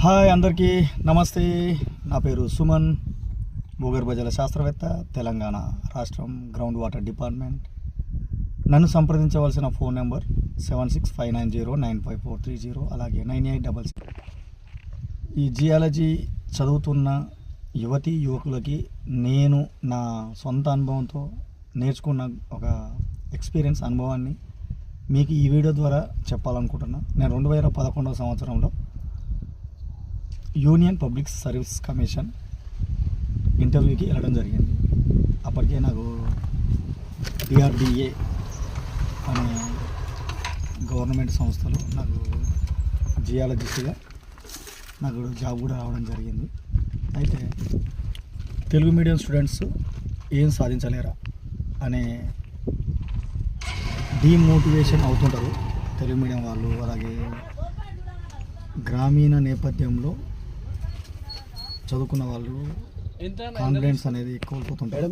Hi అందరికీ నమస్తే. నా పేరు సుమన్, భూగర్భ జల శాస్త్రవేత్త, తెలంగాణ రాష్ట్రం గ్రౌండ్ వాటర్ డిపార్ట్మెంట్. నన్ను సంప్రదించవలసిన ఫోన్ నెంబర్ 7659095430, అలాగే 9866. ఈ జియాలజీ చదువుతున్న యువతీ యువకులకి నేను నా సొంత అనుభవంతో నేర్చుకున్న ఒక ఎక్స్పీరియన్స్ అనుభవాన్ని మీకు ఈ వీడియో ద్వారా చెప్పాలనుకుంటున్నాను. నేను 2011 సంవత్సరంలో యూనియన్ పబ్లిక్ సర్వీస్ కమిషన్ ఇంటర్వ్యూకి వెళ్ళడం జరిగింది. అప్పటికే నాకు డిఆర్డిఏ అనే గవర్నమెంట్ సంస్థలో నాకు జియాలజిస్ట్గా నాకు జాబ్ కూడా రావడం జరిగింది. అయితే తెలుగు మీడియం స్టూడెంట్స్ ఏం సాధించలేరా అనే డీమోటివేషన్ అవుతుంటారు తెలుగు మీడియం వాళ్ళు. అలాగే గ్రామీణ నేపథ్యంలో చదువుకున్న వాళ్ళు కాన్ఫిడెన్స్ అనేది కోల్పోతుంటారు.